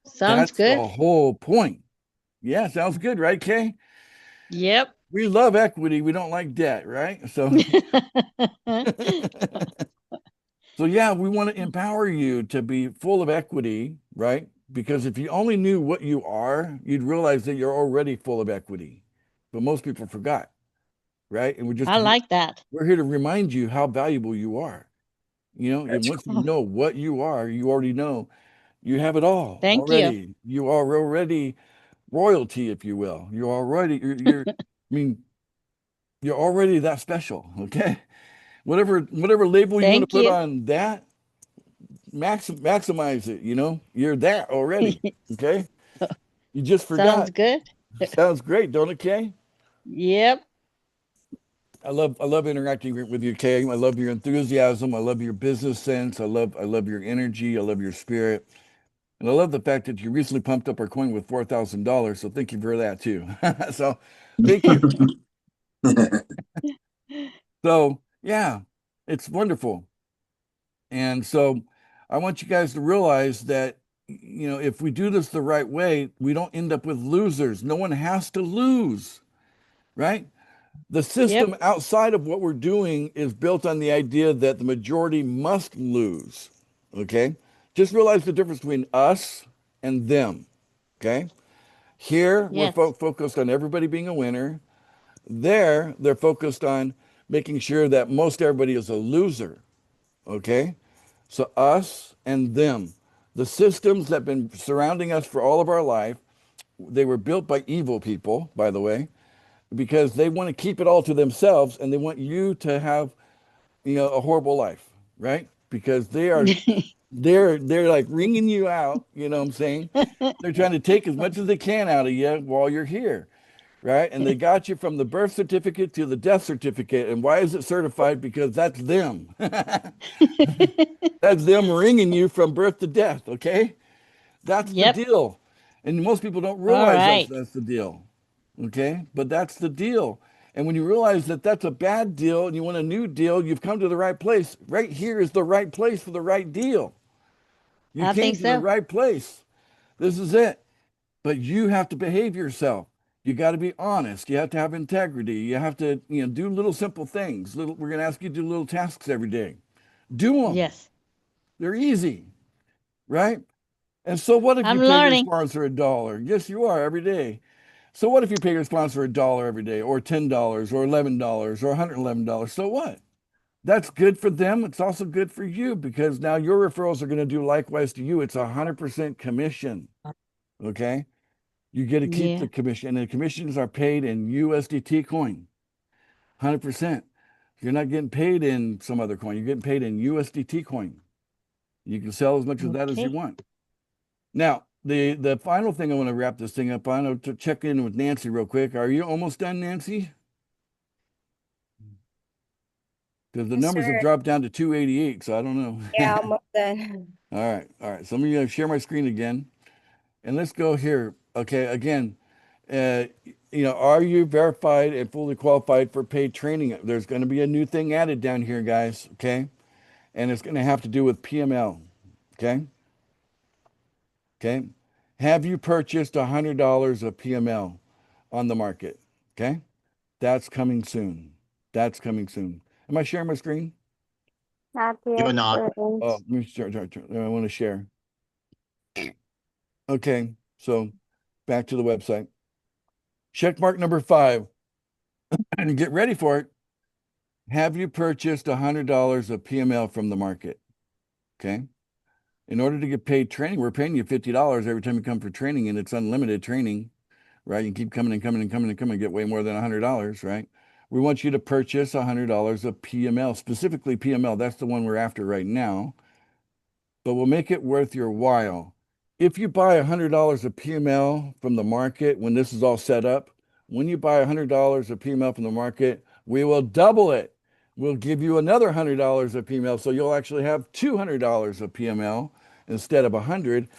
Sounds good. That's the whole point. Yeah, sounds good, right, Kay? Yep. We love equity. We don't like debt, right? So So yeah, we want to empower you to be full of equity, right? Because if you only knew what you are, you'd realize that you're already full of equity. But most people forgot, right? And I like that. we're here to remind you how valuable you are. You know, and That's once you know what you are, you already know you have it all Thank you. already. You are already royalty, if you will. You're already you're I mean, you're already that special, okay? Whatever label you want to Thank put you. on that, maximize it, you know? You're that already, okay? You just Sounds forgot. good. Sounds great, don't it, Kay? Yep. I love interacting with you, Kay. I love your enthusiasm. I love your business sense. I love your energy. I love your spirit. And I love the fact that you recently pumped up our coin with $4,000. So thank you for that too. So thank you. So yeah, it's wonderful. And so I want you guys to realize that, you know, if we do this the right way, we don't end up with losers. No one has to lose, right? The system outside of what we're doing is built on the idea that the majority must lose. Okay. Just realize the difference between us and them. Okay. Here, Yes. we're focused on everybody being a winner. There, they're focused on making sure that most everybody is a loser. Okay. So, us and them, the systems that have been surrounding us for all of our life, they were built by evil people, by the way, because they want to keep it all to themselves and they want you to have, you know, a horrible life, right? Because they're like wringing you out, you know what I'm saying? They're trying to take as much as they can out of you while you're here, right? And they got you from the birth certificate to the death certificate. And why is it certified? Because that's them. That's them wringing you from birth to death, okay? That's Yep. the deal. And most people don't All realize right. that's the deal. Okay, but that's the deal. And when you realize that that's a bad deal and you want a new deal, you've come to the right place. Right here is the right place for the right deal. You I came think to the so. right place. This is it. But you have to behave yourself. You got to be honest. You have to have integrity. You have to, you know, do little simple things. We're going to ask you to do little tasks every day. Do them. Yes. They're easy, right? And so what if I'm you pay your learning. sponsor $1? Yes, you are every day. So what if you pay your sponsor $1 every day, or $10, or $11, or $111? So what? That's good for them. It's also good for you because now your referrals are going to do likewise to you. It's 100% commission. Okay. You get to keep Yeah. the commission, and the commissions are paid in USDT coin. 100%. You're not getting paid in some other coin. You're getting paid in USDT coin. You can sell as much of that as you Okay. want. Now, the final thing I want to wrap this thing up on, to check in with Nancy real quick. Are you almost done, Nancy? Because the Yes, numbers have sir. dropped down to 288, so I don't know. Yeah, almost done. All right. So let me share my screen again, and let's go here. Okay, again, you know, are you verified and fully qualified for paid training? There's going to be a new thing added down here, guys. Okay, and it's going to have to do with PML. Okay. Okay. Have you purchased $100 of PML on the market? Okay. That's coming soon. That's coming soon. Am I sharing my screen? Not You're yet, not. sir. Oh, let me share. I want to share. Okay. So back to the website. Check mark number 5. And get ready for it. Have you purchased $100 of PML from the market? Okay. In order to get paid training, we're paying you $50 every time you come for training, and it's unlimited training, right? You keep coming and coming and coming and coming and get way more than $100, right? We want you to purchase $100 of PML, specifically PML. That's the one we're after right now, but we'll make it worth your while. If you buy $100 of PML from the market, when this is all set up, when you buy $100 of PML from the market, we will double it. We'll give you another $100 of PML. So you'll actually have $200 of PML instead of 100.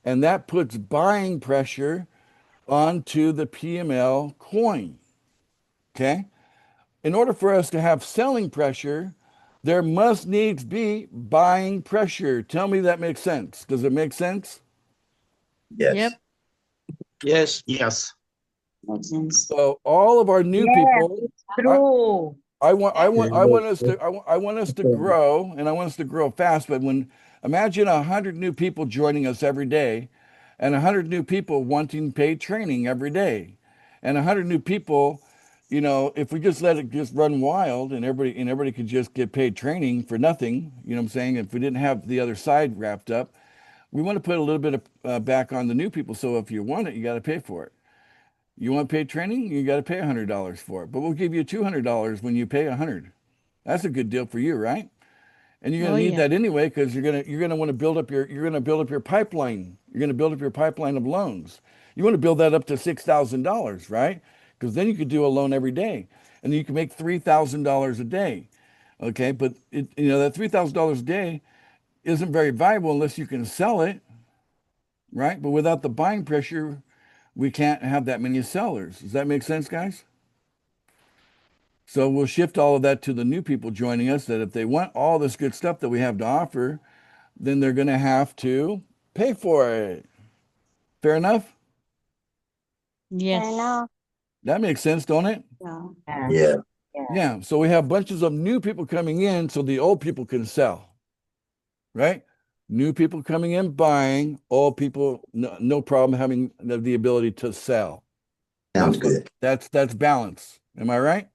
And that puts buying pressure onto the PML coin. Okay. In order for us to have selling pressure, there must needs be buying pressure. Tell me that makes sense. Does it make sense? Yes. Yep. Yes. Yes. So all of our new people, True. I want us to, I want us to grow, and I want us to grow fast. But imagine 100 new people joining us every day, and 100 new people wanting paid training every day, and 100 new people, if we just let it just run wild and everybody could just get paid training for nothing, you know what I'm saying? If we didn't have the other side wrapped up, we want to put a little bit of back on the new people. So if you want it, you got to pay for it. You want paid training, you got to pay $100 for it, but we'll give you $200 when you pay 100. That's a good deal for you, right? And you're going to need that anyway, because you're going to want to build up your pipeline. You're going to build up your pipeline of loans. You want to build that up to $6,000, right? Because then you could do a loan every day, and then you can make $3,000 a day. Okay, but that $3,000 a day isn't very valuable unless you can sell it, right? But without the buying pressure, we can't have that many sellers. Does that make sense, guys? So we'll shift all of that to the new people joining us, that if they want all this good stuff that we have to offer, then they're going to have to pay for it. Fair enough? Yes. Fair enough. That makes sense, don't it? Yeah. Yeah. So we have bunches of new people coming in so the old people can sell, right? New people coming in, buying, old people, no problem having the ability to sell. Sounds good. That's balance. Am I right?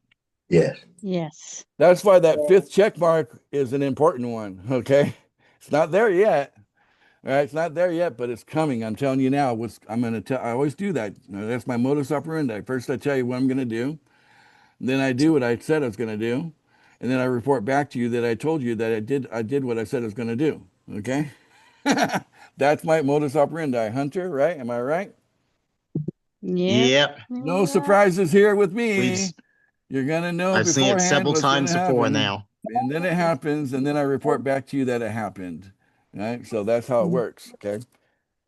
Yes. Yes. That's why that fifth check mark is an important one. Okay. It's not there yet. All right. It's not there yet, but it's coming. I'm telling you now. I'm going to tell. I always do that. That's my modus operandi. First, I tell you what I'm going to do. Then I do what I said I was going to do. And then I report back to you that I told you that I did what I said I was going to do. Okay. That's my modus operandi, Hunter, right? Am I right? Yeah. Yep. No surprises here with me. We've- You're going to know I've seen it beforehand several what's gonna times before happen. now. And then it happens, and then I report back to you that it happened. Right? So that's how it works. Okay.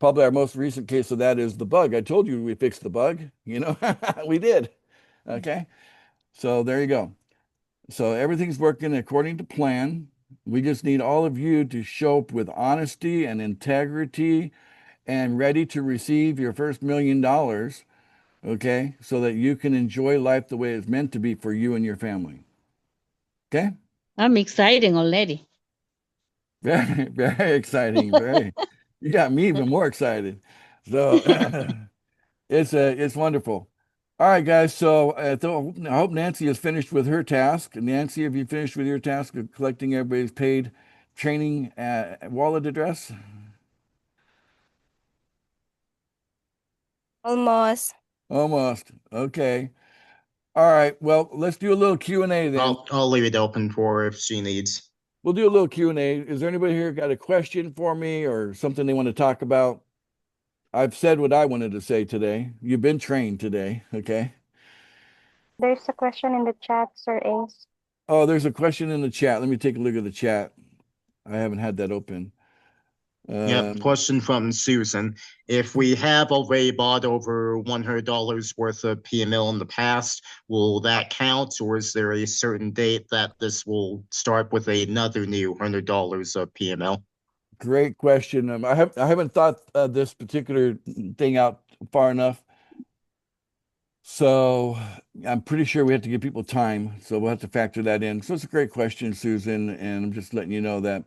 Probably our most recent case of that is the bug. I told you we fixed the bug. We did. Okay. So there you go. So everything's working according to plan. We just need all of you to show up with honesty and integrity and ready to receive your first $1 million. Okay. So that you can enjoy life the way it's meant to be for you and your family. Okay. I'm excited already. Very, very exciting. You got me even more excited. So it's wonderful. All right, guys. So I hope Nancy is finished with her task. Nancy, have you finished with your task of collecting everybody's paid training wallet address? Almost. Almost. Okay. All right. Well, let's do a little Q&A then. I'll leave it open for if she needs. We'll do a little Q&A. Is there anybody here got a question for me or something they want to talk about? I've said what I wanted to say today. You've been trained today, okay? There's a question in the chat, Sir Ace. Oh, there's a question in the chat. Let me take a look at the chat. I haven't had that open. Yep. Question from Susan. If we have already bought over $100 worth of PML in the past, will that count, or is there a certain date that this will start with another new $100 of PML? Great question. I haven't thought this particular thing out far enough. So I'm pretty sure we have to give people time. So we'll have to factor that in. So it's a great question, Susan. And I'm just letting you know that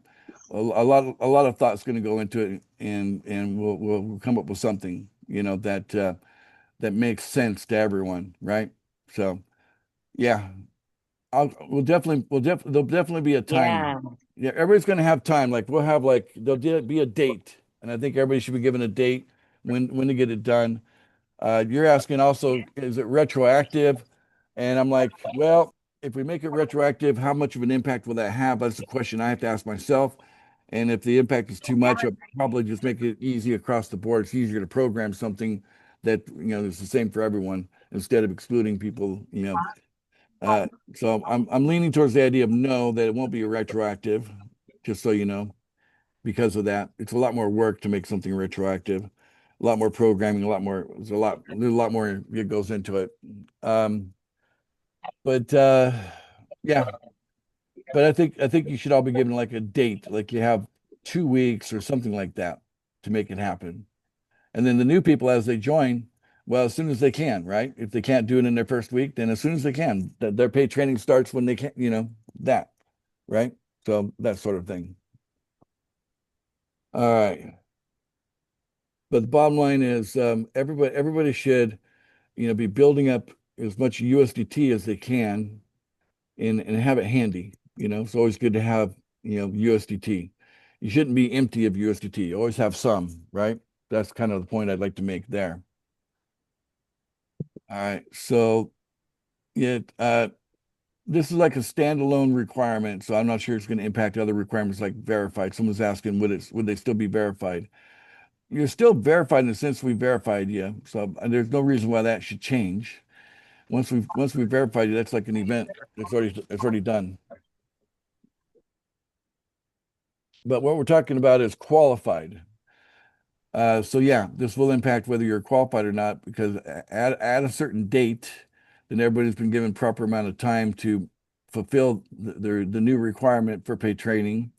a lot of thought's going to go into it, and we'll come up with something, that makes sense to everyone, right? So yeah, there'll definitely be a time. Yeah, everybody's going to have time. Like there'll be a date, and I think everybody should be given a date when to get it done. You're asking also, is it retroactive? And I'm like, well, if we make it retroactive, how much of an impact will that have? That's a question I have to ask myself. And if the impact is too much, I'll probably just make it easy across the board. It's easier to program something that, is the same for everyone instead of excluding people, So I'm leaning towards the idea of no, that it won't be retroactive, just so you know, because of that. It's a lot more work to make something retroactive, a lot more programming, there's a lot more that goes into it. Yeah. But I think you should all be given like a date, like you have 2 weeks or something like that to make it happen. And then the new people, as they join, Well, as soon as they can, right? If they can't do it in their first week, then as soon as they can, their paid training starts when they can, that, right? So that sort of thing. All right. But the bottom line is, everybody should, be building up as much USDT as they can and have it handy. It's always good to have, USDT. You shouldn't be empty of USDT. You always have some, right? That's kind of the point I'd like to make there. All right. So yeah, this is like a standalone requirement, so I'm not sure it's going to impact other requirements like verified. Someone's asking, would they still be verified? You're still verified in the sense we verified you. So there's no reason why that should change. Once we've verified you, that's like an event. It's already done. But what we're talking about is qualified. So yeah, this will impact whether you're qualified or not, because at a certain date, then everybody's been given proper amount of time to fulfill the new requirement for paid training,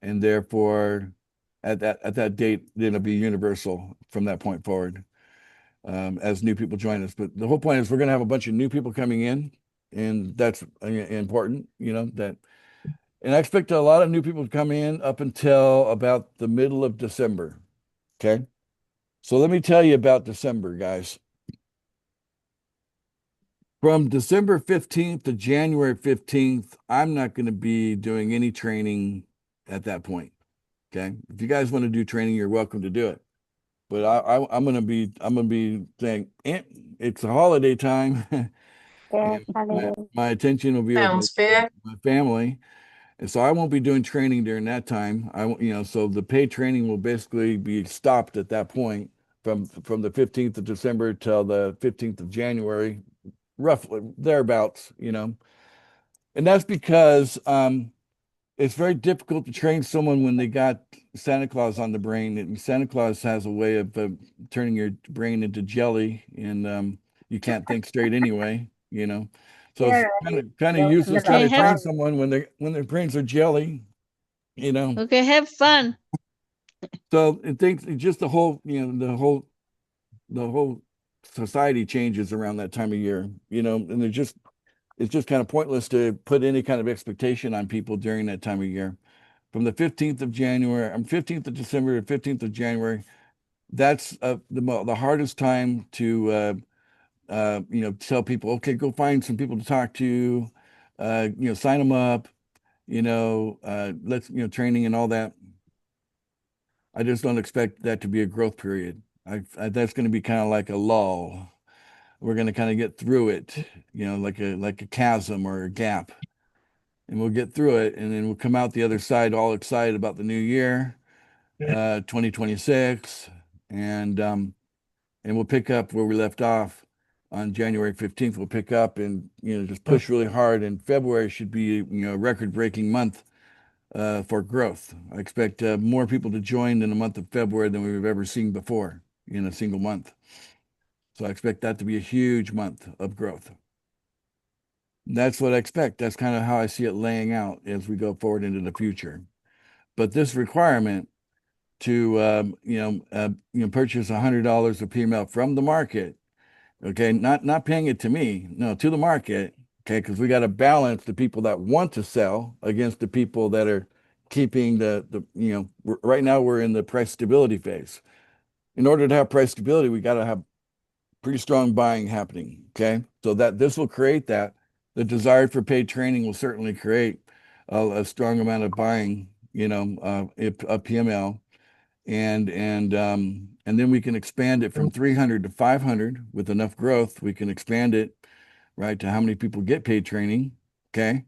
and therefore at that date, then it'll be universal from that point forward, as new people join us. But the whole point is we're going to have a bunch of new people coming in, and that's important, that. And I expect a lot of new people to come in up until about the middle of December. Okay. So let me tell you about December, guys. From December 15th to January 15th, I'm not going to be doing any training at that point. Okay. If you guys want to do training, you're welcome to do it. But I'm going to be saying, it's a holiday time. Yes, My attention will be with my family. And so I won't be doing training during that time. So the paid training will basically be stopped at that point from the 15th of December till the 15th of January, roughly thereabouts, And that's because it's very difficult to train someone when they got Santa Claus on the brain. And Santa Claus has a way of turning your brain into jelly, and you can't think straight anyway, So it's kind of useless trying to train someone when their brains are jelly, Okay, have fun. So it thinks just the whole society changes around that time of year, and it's just kind of pointless to put any kind of expectation on people during that time of year. From the 15th of December to 15th of January, that's the hardest time to tell people, okay, go find some people to talk to, sign them up, let's, training and all that. I just don't expect that to be a growth period. That's going to be kind of like a lull. We're going to kind of get through it, like a chasm or a gap, and we'll get through it, and then we'll come out the other side all excited about the new year, 2026, and we'll pick up where we left off on January 15th. We'll pick up and just push really hard, and February should be a record-breaking month for growth. I expect more people to join in the month of February than we've ever seen before in a single month. So I expect that to be a huge month of growth. That's what I expect. That's kind of how I see it laying out as we go forward into the future. But this requirement to purchase $100 of PML from the market, okay, not paying it to me, no, to the market, okay, because we got to balance the people that want to sell against the people that are keeping right now we're in the price stability phase. In order to have price stability, we got to have pretty strong buying happening, okay? So that this will create that. The desire for paid training will certainly create a strong amount of buying, of PML, and then we can expand it from 300 to 500 with enough growth. We can expand it, right, to how many people get paid training. Okay,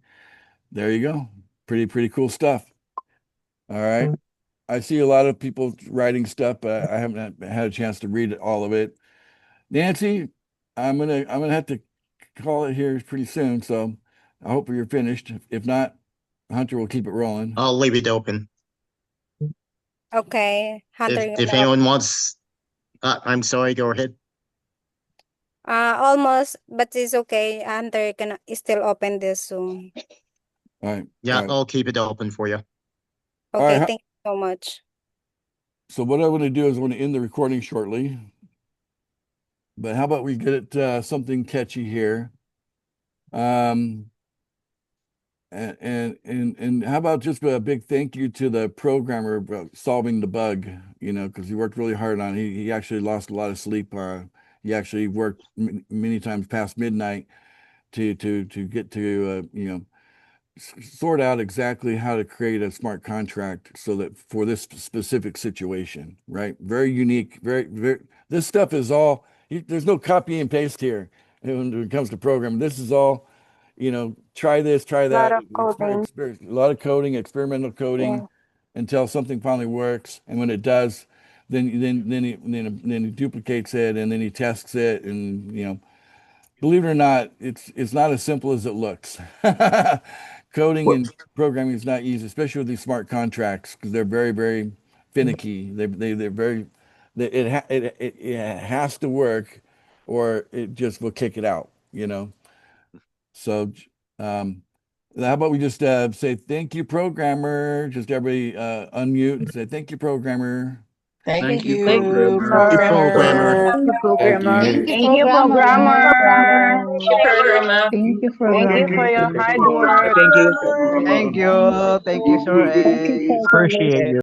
there you go. Pretty cool stuff. All right. I see a lot of people writing stuff, but I haven't had a chance to read all of it. Nancy, I'm gonna have to call it here pretty soon, so I hope you're finished. If not, Hunter will keep it rolling. I'll leave it open. Okay, Hunter. If anyone wants, I'm sorry, go ahead. Almost, but it's okay. Hunter can still open this soon. All right. Yeah, all right. I'll keep it open for you. Okay, right. thank you so much. So what I want to do is I want to end the recording shortly. But how about we get it something catchy here? And how about just a big thank you to the programmer about solving the bug, you know, because he worked really hard on it. He actually lost a lot of sleep. He actually worked many times past midnight to get to you know, sort out exactly how to create a smart contract so that for this specific situation, right? Very unique, very this stuff is all, there's no copy and paste here when it comes to programming. This is all, you know, try this, try that. Lot of coding. A lot of coding, experimental coding, Yeah. until something finally works. And when it does, then he duplicates it, and then he tests it, and you know, believe it or not, it's not as simple as it looks. Coding and programming is not easy, especially with these smart contracts, because they're very finicky. They're very, it has to work, or it just will kick it out, you know. So, how about we just say thank you, programmer? Just everybody unmute and say thank you, programmer. Thank you, Programmer. Thank you. Thank you, programmer. Thank you, Thank you for your hard work. Thank you. Thank you, Sir A. Appreciate you.